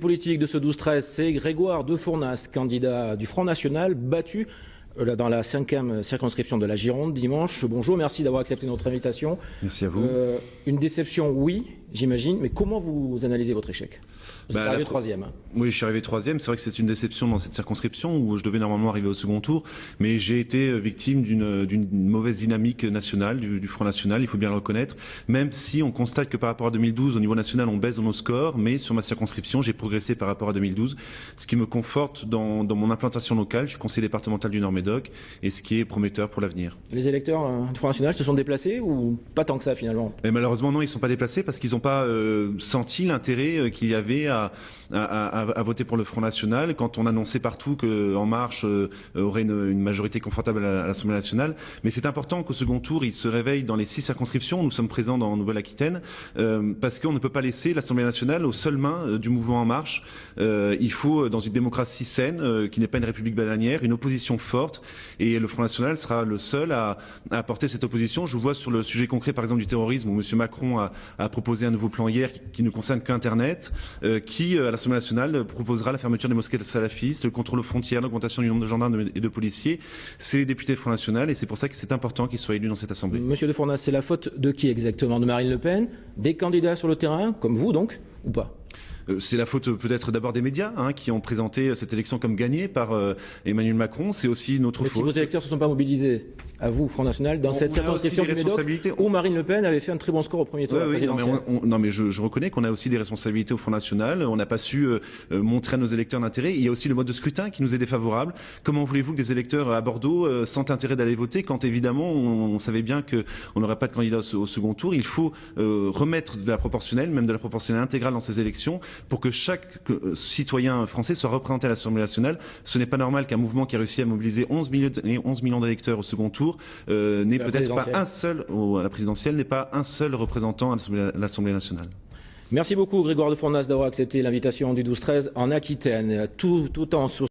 Politique de ce 12-13, c'est Grégoire de Fournas, candidat du Front National, battu dans la 5e circonscription de la Gironde dimanche. Bonjour, merci d'avoir accepté notre invitation. Merci à vous. Une déception, oui, j'imagine, mais comment vous analysez votre échec? Vous êtes arrivé troisième. Oui, je suis arrivé troisième. C'est vrai que c'est une déception dans cette circonscription où je devais normalement arriver au second tour, mais j'ai été victime d'une mauvaise dynamique nationale, du Front National, il faut bien le reconnaître, même si on constate que par rapport à 2012, au niveau national, on baisse dans nos scores, mais sur ma circonscription, j'ai progressé par rapport à 2012, ce qui me conforte dans mon implantation locale. Je suis conseiller départemental du Nord-Médoc, et ce qui est prometteur pour l'avenir. Les électeurs du Front National se sont déplacés ou pas tant que ça finalement? Et malheureusement non, ils ne sont pas déplacés parce qu'ils n'ont pas senti l'intérêt qu'il y avait à voter pour le Front National quand on annonçait partout qu'En Marche aurait une majorité confortable à l'Assemblée nationale. Mais c'est important qu'au second tour, ils se réveillent dans les 6 circonscriptions. Nous sommes présents dans Nouvelle-Aquitaine parce qu'on ne peut pas laisser l'Assemblée nationale aux seules mains du mouvement En Marche. Il faut, dans une démocratie saine, qui n'est pas une république bananière, une opposition forte. Et le Front National sera le seul à apporter cette opposition. Je vous vois sur le sujet concret, par exemple, du terrorisme, où M. Macron a proposé un nouveau plan hier qui ne concerne qu'Internet, qui, à l'Assemblée nationale, proposera la fermeture des mosquées salafistes, le contrôle aux frontières, l'augmentation du nombre de gendarmes et de policiers. C'est les députés du Front National et c'est pour ça que c'est important qu'ils soient élus dans cette Assemblée. Monsieur de Fournas, c'est la faute de qui exactement? De Marine Le Pen? Des candidats sur le terrain, comme vous donc, ou pas? C'est la faute peut-être d'abord des médias qui ont présenté cette élection comme gagnée par Emmanuel Macron. C'est aussi notre faute. Si vos électeurs ne se sont pas mobilisés, à vous, Front National, dans cette circonscription du Médoc, où Marine Le Pen avait fait un très bon score au premier tour présidentiel. Non mais je reconnais qu'on a aussi des responsabilités au Front National. On n'a pas su montrer à nos électeurs d'intérêt. Il y a aussi le mode de scrutin qui nous est défavorable. Comment voulez-vous que des électeurs à Bordeaux sentent intérêt d'aller voter quand évidemment on savait bien qu'on n'aurait pas de candidat au second tour? Il faut remettre de la proportionnelle, même de la proportionnelle intégrale dans ces élections, pour que chaque citoyen français soit représenté à l'Assemblée nationale. Ce n'est pas normal qu'un mouvement qui a réussi à mobiliser 11 millions d'électeurs au second tour n'ait peut-être pas un seul, à la présidentielle, n'ait pas un seul représentant à l'Assemblée nationale. Merci beaucoup Grégoire de Fournas d'avoir accepté l'invitation du 12-13 en Aquitaine, tout en